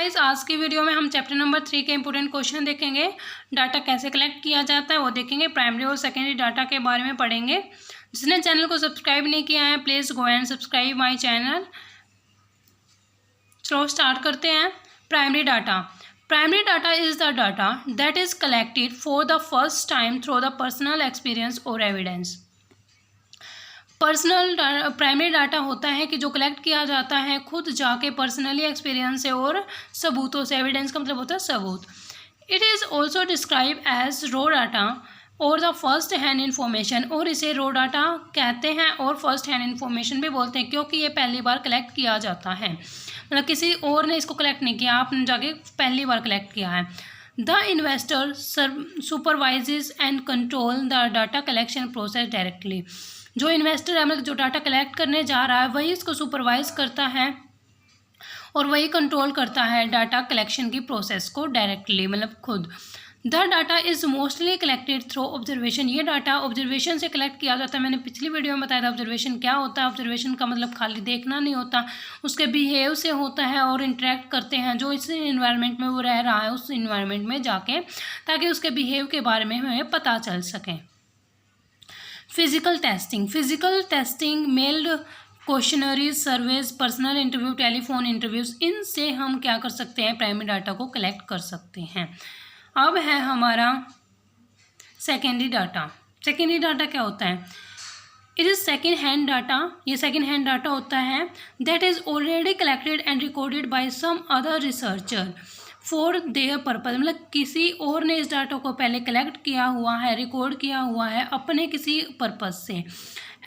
Guys, आज की video में हम चैप्टर नंबर 3 के इंपॉर्टेंट क्वेश्चन देखेंगे। डाटा कैसे कलेक्ट किया जाता है वो देखेंगे। प्राइमरी और सेकेंडरी डाटा के बारे में पढ़ेंगे। जिसने चैनल को सब्सक्राइब नहीं किया है please go and subscribe my channel. चलो स्टार्ट करते हैं। Primary data is the data that is collected for the first time through the personal experience और एविडेंस। प्राइमरी डाटा होता है कि जो कलेक्ट किया जाता है खुद जाके पर्सनली एक्सपीरियंस से और सबूतों से। एविडेंस का मतलब होता है सबूत। It is also describe as raw data और द फर्स्ट हैंड इन्फॉर्मेशन, और इसे रॉ डाटा कहते हैं और फर्स्ट हैंड इन्फॉर्मेशन भी बोलते हैं क्योंकि ये पहली बार कलेक्ट किया जाता है। मतलब किसी और ने इसको कलेक्ट नहीं किया, आपने जाके पहली बार कलेक्ट किया है। The investor supervises and control the data collection process directly. जो इन्वेस्टर है मतलब जो डाटा कलेक्ट करने जा रहा है वही इसको सुपरवाइज करता है और वही कंट्रोल करता है डाटा कलेक्शन की प्रोसेस को डायरेक्टली, मतलब खुद। The data is mostly collected through observation. ये डाटा ऑब्जर्वेशन से कलेक्ट किया जाता है। मैंने पिछली वीडियो में बताया था ऑब्जर्वेशन क्या होता है। ऑब्जर्वेशन का मतलब खाली देखना नहीं होता, उसके बिहेव से होता है और इंटरेक्ट करते हैं जो इस इन्वायरमेंट में वो रह रहा है उस इन्वायरमेंट में जाके, ताकि उसके बिहेव के बारे में हमें पता चल सके। Physical testing meld questionnaires, surveys, personal interview, telephone interviews, इनसे हम क्या कर सकते हैं, प्राइमरी डाटा को कलेक्ट कर सकते हैं। अब है हमारा सेकेंडरी डाटा। सेकेंडरी डाटा क्या होता है? It is second hand data. ये सेकेंड हैंड डाटा होता है that is already collected and recorded by some other researcher for their purpose. मतलब किसी और ने इस डाटा को पहले कलेक्ट किया हुआ है, रिकॉर्ड किया हुआ है अपने किसी पर्पज से,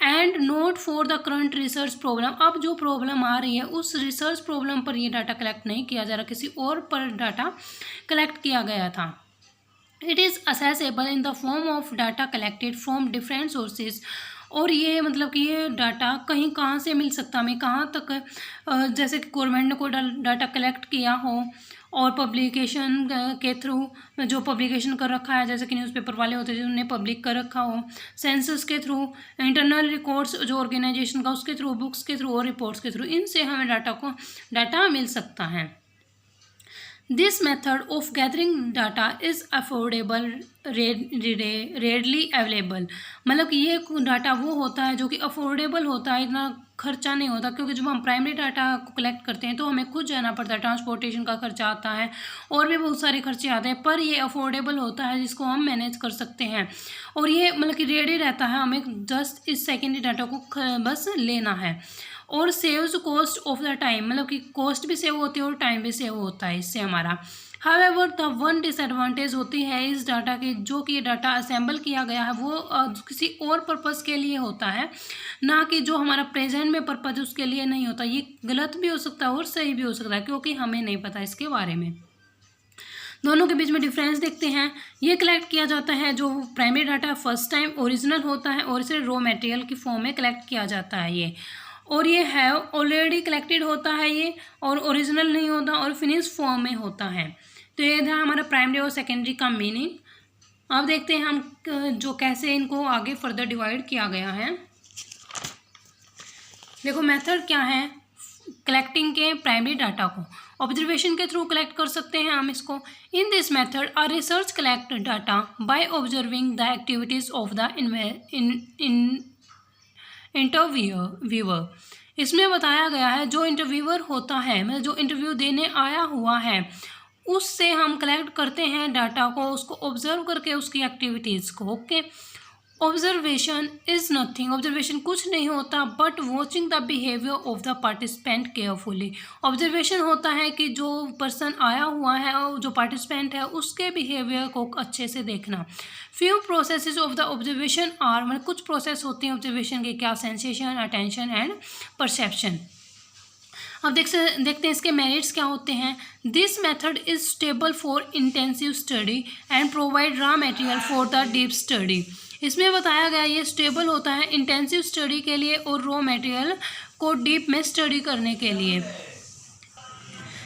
and note for the current research problem. अब जो प्रॉब्लम आ रही है उस रिसर्च प्रॉब्लम पर ये डाटा कलेक्ट नहीं किया जा रहा, किसी और पर डाटा कलेक्ट किया गया था। It is accessible in the form of data collected from different sources. और ये मतलब कि ये डाटा कहीं कहाँ से मिल सकता हमें, कहाँ तक, जैसे कि गवर्नमेंट ने कोई डाटा कलेक्ट किया हो और पब्लिकेशन के थ्रू जो पब्लिकेशन कर रखा है, जैसे कि न्यूज़पेपर वाले होते हैं जिन्होंने पब्लिक कर रखा हो, सेंसस के थ्रू, इंटरनल रिकॉर्ड्स जो ऑर्गेनाइजेशन का उसके थ्रू, बुक्स के थ्रू और रिपोर्ट्स के थ्रू, इनसे हमें डाटा मिल सकता है। This method of gathering data is affordable, readily available. मतलब कि ये डाटा वो होता है जो कि अफोर्डेबल होता है, इतना खर्चा नहीं होता, क्योंकि जब हम प्राइमरी डाटा को कलेक्ट करते हैं तो हमें खुद जाना पड़ता है, ट्रांसपोर्टेशन का खर्चा आता है और भी बहुत सारे खर्चे आते हैं, पर ये अफोर्डेबल होता है जिसको हम मैनेज कर सकते हैं। और ये मतलब कि रेडी रहता है, हमें जस्ट इस सेकेंडरी डाटा को बस लेना है। और saves cost of the time, मतलब कि कॉस्ट भी सेव होती है और टाइम भी सेव होता है इससे हमारा। हाउएवर द वन डिसएडवांटेज होती है इस डाटा की, जो कि डाटा असेंबल किया गया है वो किसी और पर्पज़ के लिए होता है, ना कि जो हमारा प्रेजेंट में पर्पज़ उसके लिए नहीं होता। ये गलत भी हो सकता है और सही भी हो सकता है क्योंकि हमें नहीं पता इसके बारे में। दोनों के बीच में डिफरेंस देखते हैं। ये कलेक्ट किया जाता है जो primary data first time original होता है और इसे रॉ मटेरियल की फॉर्म में कलेक्ट किया जाता है ये, और ये है ऑलरेडी कलेक्टेड होता है ये, और ओरिजिनल नहीं होता और फिनिश फॉर्म में होता है। तो ये था हमारा प्राइमरी और सेकेंडरी का मीनिंग। अब देखते हैं हम जो कैसे इनको आगे फर्दर डिवाइड किया गया है। देखो मेथड क्या है कलेक्टिंग के प्राइमरी डाटा को। ऑब्जर्वेशन के थ्रू कलेक्ट कर सकते हैं हम इसको। In this method a research collect data by observing the activities of the interviewer. इसमें बताया गया है जो इंटरव्यूअर होता है, मतलब जो इंटरव्यू देने आया हुआ है, उससे हम कलेक्ट करते हैं डाटा को, उसको ऑब्जर्व करके उसकी एक्टिविटीज़ को। Okay, observation is nothing, observation कुछ नहीं होता but watching the behaviour of the participant carefully. Observation होता है कि जो पर्सन आया हुआ है और जो पार्टिसिपेंट है उसके बिहेवियर को अच्छे से देखना। Few processes of the observation are, मतलब कुछ प्रोसेस होते हैं ऑब्जर्वेशन के, क्या, सेंसेशन, अटेंशन एंड परसेप्शन। अब देखते हैं इसके मेरिट्स क्या होते हैं। This method is stable for intensive study and provide raw material for the deep study. इसमें बताया गया ये स्टेबल होता है इंटेंसिव स्टडी के लिए और रॉ मटेरियल को डीप में स्टडी करने के लिए।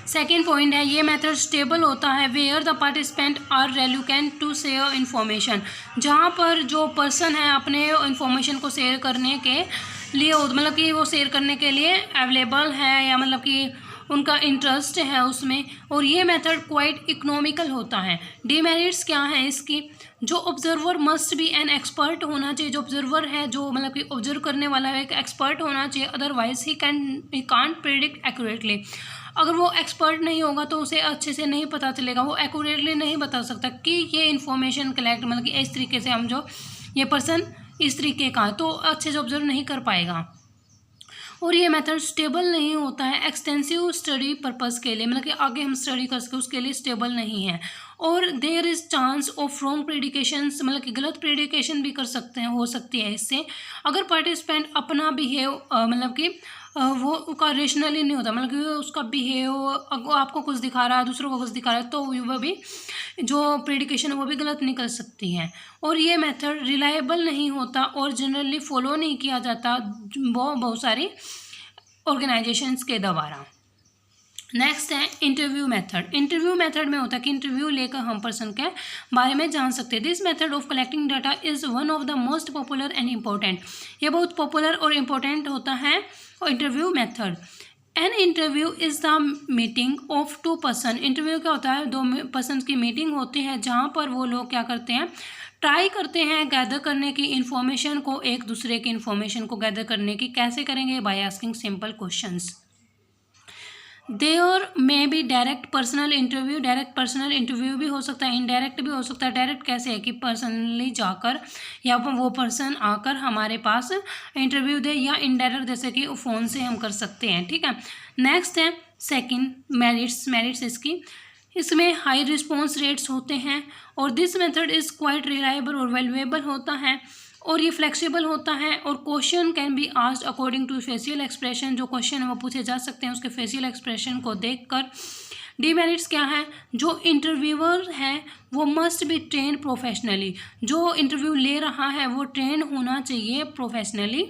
सेकेंड पॉइंट है ये मेथड स्टेबल होता है where the participant are reluctant to share information, जहाँ पर जो पर्सन है अपने इन्फॉर्मेशन को शेयर करने के लिए, मतलब कि वो शेयर करने के लिए अवेलेबल है, या मतलब कि उनका इंटरेस्ट है उसमें, और ये मेथड क्वाइट इकोनॉमिकल होता है। डीमेरिट्स क्या है इसकी? जो observer must be an expert होना चाहिए, जो ऑब्जर्वर है, जो मतलब कि ऑब्जर्व करने वाला है, एक एक्सपर्ट होना चाहिए, otherwise he can't predict accurately. अगर वो एक्सपर्ट नहीं होगा तो उसे अच्छे से नहीं पता चलेगा, वो एक्यूरेटली नहीं बता सकता कि ये इन्फॉर्मेशन कलेक्ट मतलब कि इस तरीके से हम जो ये पर्सन इस तरीके का, तो अच्छे से ऑब्जर्व नहीं कर पाएगा। और ये मेथड स्टेबल नहीं होता है एक्सटेंसिव स्टडी पर्पस के लिए, मतलब कि आगे हम स्टडी कर सकें उसके लिए स्टेबल नहीं है। और there is chance of wrong predictions, मतलब कि गलत प्रेडिकेशन भी कर सकते हैं, हो सकती है इससे। अगर पार्टिसिपेंट अपना बिहेव मतलब कि वो उसका रेशनली नहीं होता, मतलब कि उसका बिहेव आपको कुछ दिखा रहा है, दूसरों को कुछ दिखा रहा है, तो वह भी जो प्रेडिकेशन है वो भी गलत निकल सकती है। और ये मेथड रिलायबल नहीं होता और जनरली फॉलो नहीं किया जाता बहुत सारी ऑर्गेनाइजेशंस के द्वारा। नेक्स्ट है इंटरव्यू मेथड। इंटरव्यू मेथड में होता है कि इंटरव्यू लेकर हम पर्सन के बारे में जान सकते हैं। This method of collecting data is one of the most popular and important. ये बहुत पॉपुलर और इम्पोर्टेंट होता है interview method. An interview is the meeting of two person. Interview क्या होता है? दो पर्सन की मीटिंग होती है जहाँ पर वो लोग क्या करते हैं, ट्राई करते हैं गैदर करने की इन्फॉर्मेशन को, एक दूसरे की इन्फॉर्मेशन को गैदर करने की। कैसे करेंगे? By asking simple questions. There may be direct personal interview. Direct personal interview भी हो सकता है, इनडायरेक्ट भी हो सकता है। डायरेक्ट कैसे है कि पर्सनली जाकर या वो पर्सन आकर हमारे पास इंटरव्यू दे, या इनडायरेक्ट जैसे कि फ़ोन से हम कर सकते हैं, ठीक है। नेक्स्ट है सेकंड मेरिट्स इसमें हाई रिस्पॉन्स रेट्स होते हैं, और this method is quite reliable और वैल्यूएबल होता है, और ये फ्लेक्सिबल होता है। और question can be asked according to facial expression. जो क्वेश्चन है वो पूछे जा सकते हैं उसके फेशियल एक्सप्रेशन को देखकर। डीमेरिट्स क्या है? जो इंटरव्यूअर है वो मस्ट बी ट्रेन प्रोफेशनली। जो इंटरव्यू ले रहा है वो ट्रेन होना चाहिए प्रोफेशनली।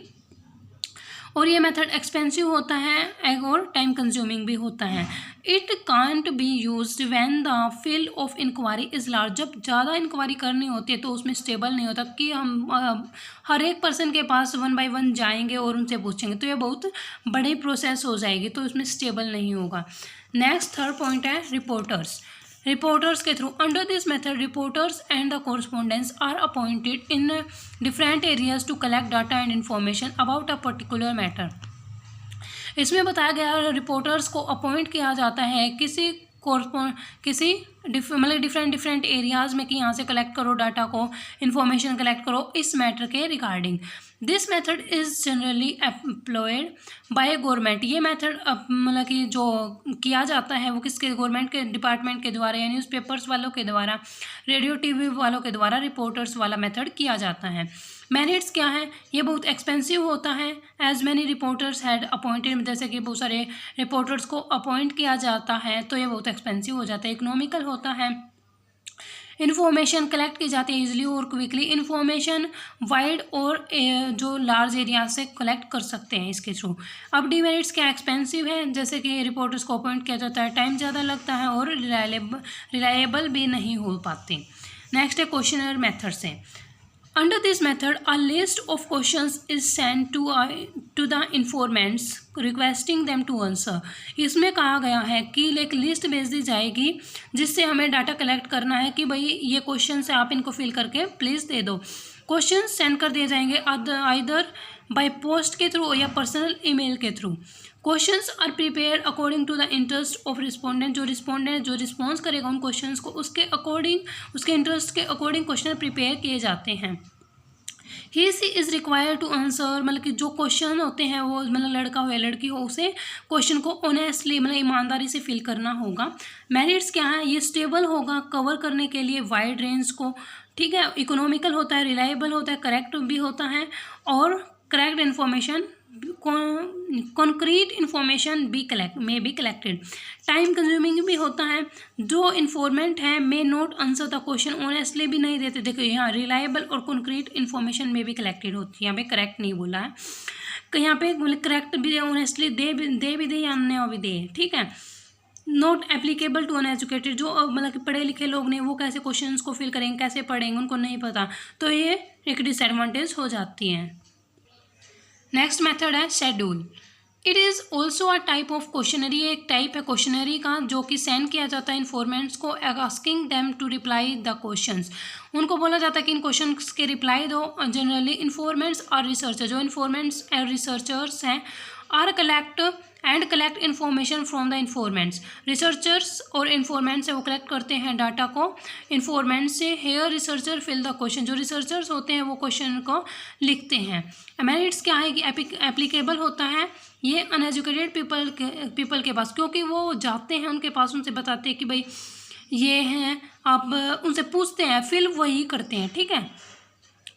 और ये मेथड एक्सपेंसिव होता है और टाइम कंज्यूमिंग भी होता है। It can't be used when the field of inquiry is large. जब ज़्यादा इंक्वायरी करनी होती है तो उसमें स्टेबल नहीं होता कि हम हर एक पर्सन के पास वन बाय वन जाएंगे और उनसे पूछेंगे, तो ये बहुत बड़ी प्रोसेस हो जाएगी, तो इसमें स्टेबल नहीं होगा। नेक्स्ट थर्ड पॉइंट है रिपोर्टर्स के through. Under this method reporters and the correspondents are appointed in different areas to collect data and information about a particular matter. इसमें बताया गया रिपोर्टर्स को अपॉइंट किया जाता है किसी मतलब डिफरेंट एरियाज़ में कि यहाँ से कलेक्ट करो डाटा को, इन्फॉर्मेशन कलेक्ट करो इस मैटर के regarding. This method is generally employed by government. ये मेथड मतलब कि जो किया जाता है वो किसके? गवर्नमेंट के डिपार्टमेंट के द्वारा, या न्यूज़पेपर्स वालों के द्वारा, रेडियो टीवी वालों के द्वारा रिपोर्टर्स वाला मेथड किया जाता है। मेरिट्स क्या है? ये बहुत एक्सपेंसिव होता है। As many reporters had appointed, जैसे कि बहुत सारे रिपोर्टर्स को अपॉइंट किया जाता है तो ये बहुत एक्सपेंसिव हो जाता है। इकोनॉमिकल होता है। इन्फॉर्मेशन कलेक्ट की जाती है इजीली और क्विकली। इन्फॉर्मेशन वाइड और जो लार्ज एरिया से कलेक्ट कर सकते हैं इसके थ्रू। अब डीमेरिट्स क्या? एक्सपेंसिव है, जैसे कि रिपोर्टर्स को अपॉइंट किया जाता है, टाइम ज़्यादा लगता है और रिलायबल भी नहीं हो पाते। नेक्स्ट है क्वेश्चनर मेथड से। Under this method, a list of questions is sent to the informants requesting them to answer. इसमें कहा गया है कि एक लिस्ट भेज दी जाएगी जिससे हमें डाटा कलेक्ट करना है कि भाई ये क्वेश्चन है, आप इनको फिल करके प्लीज़ दे दो। क्वेश्चन सेंड कर दिए जाएंगे आइदर बाय पोस्ट के थ्रू या पर्सनल ईमेल के through. Questions are prepare according to the interest of respondent. जो रिस्पॉन्स करेगा उन क्वेश्चंस को उसके अकॉर्डिंग, उसके इंटरेस्ट के अकॉर्डिंग क्वेश्चन प्रिपेयर किए जाते हैं। ही सी इज़ रिक्वायर्ड टू आंसर, मतलब कि जो क्वेश्चन होते हैं वो मतलब लड़का हो या लड़की हो उसे क्वेश्चन को ऑनेस्टली मतलब ईमानदारी से फिल करना होगा। मेरिट्स क्या है? ये स्टेबल होगा कवर करने के लिए वाइड रेंज को, ठीक है। इकोनॉमिकल होता है, रिलायबल होता है, करेक्ट भी होता है, और करेक्ट इन्फॉर्मेशन कॉन्क्रीट इन्फॉर्मेशन में बी कलेक्टेड। टाइम कंज्यूमिंग भी होता है। जो इन्फॉर्मेंट है may not answer the question honestly भी नहीं देते। देखो यहाँ रिलायबल और कॉन्क्रीट इन्फॉर्मेशन में भी कलेक्टेड होती है, यहाँ पे करेक्ट नहीं बोला है, यहाँ पे मतलब करेक्ट भी ऑनेस्टली दे भी या अन्य भी दे, ठीक है। नॉट एप्लीकेबल टू अनएजुकेटेड, जो मतलब कि पढ़े लिखे लोग नहीं वो कैसे क्वेश्चंस को फिल करेंगे, कैसे पढ़ेंगे, उनको नहीं पता, तो ये एक डिसएडवांटेज हो जाती है। नेक्स्ट मेथड है schedule. It is also a type of questionnaire, एक टाइप है क्वेश्चनरी का जो कि सेंड किया जाता है इन्फॉर्मेंट्स को, asking them to reply the questions. उनको बोला जाता है कि इन क्वेश्चंस के रिप्लाई दो। जनरली इन्फॉर्मेंट्स और रिसर्चर, जो इन्फॉर्मेंट्स और रिसर्चर्स हैं, are collect information from the informants. Researchers और इन्फॉर्मेंट्स से वो कलेक्ट करते हैं डाटा को इन्फॉर्मेंट्स से। Here researcher fill the question, जो रिसर्चर्स होते हैं वो क्वेश्चन को लिखते हैं। एमेरिट्स क्या है कि एप्लीकेबल होता है ये अनएजुकेटेड पीपल के पास, क्योंकि वो जाते हैं उनके पास, उनसे बताते हैं कि भाई ये हैं, आप उनसे पूछते हैं, फिल वही करते हैं, ठीक है,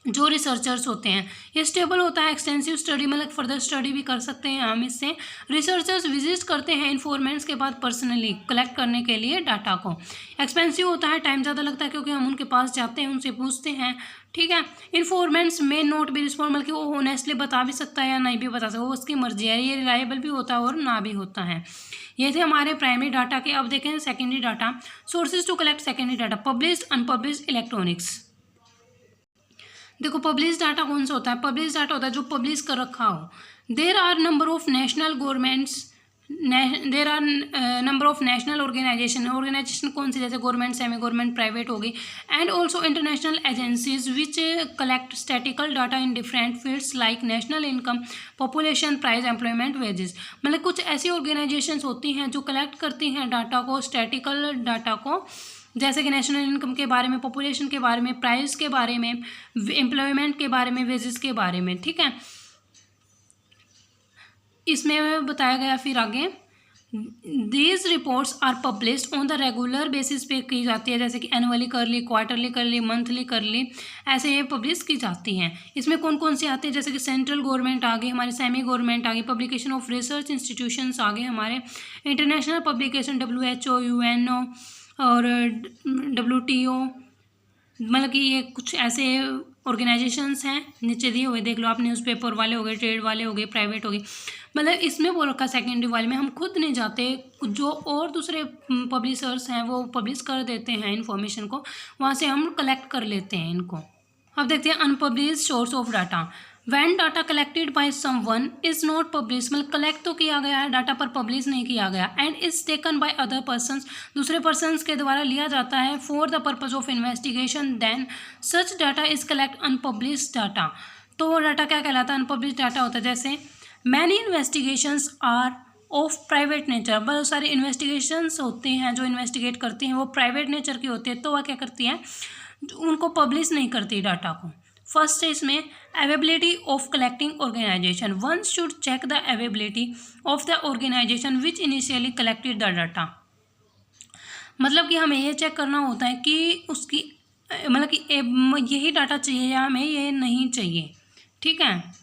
जो रिसर्चर्स होते हैं। ये स्टेबल होता है, एक्सटेंसिव स्टडी मतलब फर्दर स्टडी भी कर सकते हैं हम इससे। रिसर्चर्स विजिट करते हैं इन्फॉर्मेंट्स के बाद पर्सनली कलेक्ट करने के लिए डाटा को। एक्सपेंसिव होता है, टाइम ज़्यादा लगता है क्योंकि हम उनके पास जाते हैं, उनसे पूछते हैं, ठीक है। इन्फॉर्मेंट्स में नोट भी रिस्पॉन्ड, कि वो ऑनेस्टली बता भी सकता है या नहीं भी बता सकता, वो उसकी मर्जी है। ये रिलायबल भी होता है और ना भी होता है। ये थे हमारे प्राइमरी डाटा के। अब देखें secondary data. Sources to collect secondary data, published, unpublished, electronics. देखो पब्लिश डाटा कौन सा होता है? पब्लिश डाटा होता है जो पब्लिश कर रखा हो। There are number of national governments, there are number of national organisation कौन सी, जैसे गवर्नमेंट, सेमी गवर्नमेंट, प्राइवेट होगी। And also international agencies which collect statical data in different fields like national income, population, price, employment, wages. मतलब कुछ ऐसी organisations होती हैं जो कलेक्ट करती हैं डाटा को, स्टैटिकल डाटा को, जैसे कि नेशनल इनकम के बारे में, पॉपुलेशन के बारे में, प्राइस के बारे में, एम्प्लॉयमेंट के बारे में, वेजेस के बारे में, ठीक है। इसमें बताया गया फिर आगे, these reports are published on the regular basis पे की जाती है, जैसे कि एनुअली कर ली, क्वार्टरली कर ली, मंथली कर ली, ऐसे ये पब्लिश की जाती हैं। इसमें कौन कौन सी आती है, जैसे कि सेंट्रल गवर्नमेंट आ गई हमारे, सेमी गवर्नमेंट आ गई, पब्लिकेशन ऑफ रिसर्च इंस्टीट्यूशंस आ गए हमारे, इंटरनेशनल पब्लिकेशन WHO, UNO और WTO, मतलब कि ये कुछ ऐसे ऑर्गेनाइजेशंस हैं, नीचे दिए हुए देख लो आप, न्यूज़पेपर वाले हो गए, ट्रेड वाले हो गए, प्राइवेट हो गए। मतलब इसमें बोल रखा सेकेंडरी वाले में हम खुद नहीं जाते, जो और दूसरे पब्लिशर्स हैं वो पब्लिश कर देते हैं इन्फॉर्मेशन को, वहाँ से हम कलेक्ट कर लेते हैं इनको। अब देखते हैं unpublished source of data. When data collected by someone is not publish, मतलब कलेक्ट तो किया गया है डाटा पर पब्लिश नहीं किया गया। And is taken by other persons, दूसरे पर्सनस के द्वारा लिया जाता है for the purpose of investigation, then such data is collect unpublished data. तो वो डाटा क्या कहलाता है? अनपब्लिश्ड डाटा होता है। जैसे many investigations are of private nature, बहुत सारे इन्वेस्टिगेशंस होते हैं जो इन्वेस्टिगेट करती हैं वो प्राइवेट नेचर की होती है, तो वह क्या करती है, उनको पब्लिश नहीं करती डाटा को। फर्स्ट है इसमें availability of collecting organisation, one should check the availability of the organisation which initially collected the data. मतलब कि हमें ये चेक करना होता है कि उसकी मतलब कि यही डाटा चाहिए या हमें ये नहीं चाहिए, ठीक है।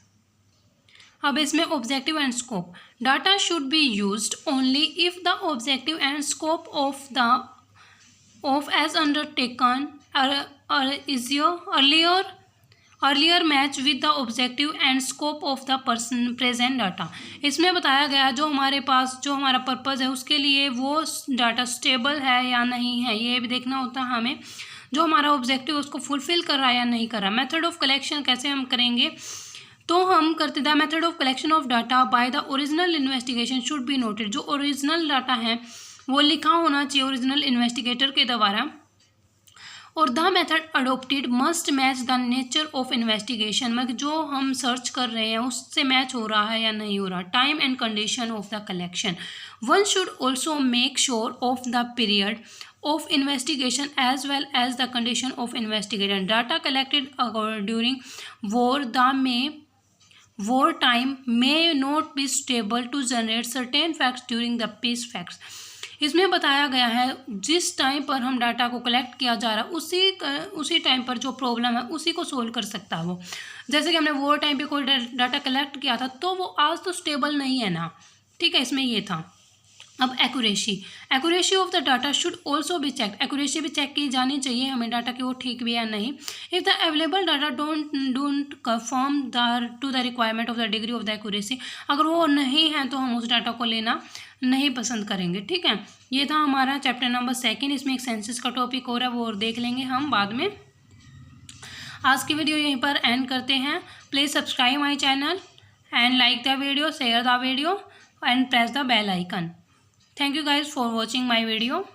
अब इसमें objective and scope, data should be used only if the objective and scope of as undertaken earlier match with the objective and scope of the present data. इसमें बताया गया जो हमारे पास जो हमारा पर्पज़ है उसके लिए वो डाटा स्टेबल है या नहीं है, ये भी देखना होता है हमें, जो हमारा ऑब्जेक्टिव उसको फुलफिल कर रहा है या नहीं कर रहा। मेथड ऑफ कलेक्शन कैसे हम करेंगे, तो हम करते the method of collection of data by the original investigation should be noted, जो ओरिजिनल डाटा है वो लिखा होना चाहिए ओरिजिनल इन्वेस्टिगेटर के द्वारा। और the method adopted must match the nature of investigation, मतलब जो हम सर्च कर रहे हैं उससे मैच हो रहा है या नहीं हो रहा। Time and condition of the collection, one should also make sure of the period of investigation as well as the condition of investigation. Data collected during war time may not be stable to generate certain facts during the peace facts. इसमें बताया गया है जिस time पर हम data को collect किया जा रहा है उसी टाइम पर जो प्रॉब्लम है उसी को सोल्व कर सकता है वो। जैसे कि हमने वॉर टाइम पे कोई डाटा कलेक्ट किया था तो वो आज तो स्टेबल नहीं है ना, ठीक है, इसमें ये था। अब accuracy of the data should also be check, accuracy भी चेक की जानी चाहिए हमें डाटा की वो ठीक भी है या नहीं। If the available data don't confirm to the requirement of the degree of the accuracy, अगर वो नहीं है तो हम उस डाटा को लेना नहीं पसंद करेंगे, ठीक है। ये था हमारा चैप्टर नंबर 2, इसमें एक सेंसस का टॉपिक और है वो और देख लेंगे हम बाद में। आज की वीडियो यहीं पर एंड करते हैं। Please subscribe my channel and like the video, share the video. and press the bell icon. Thank you guys for watching my video.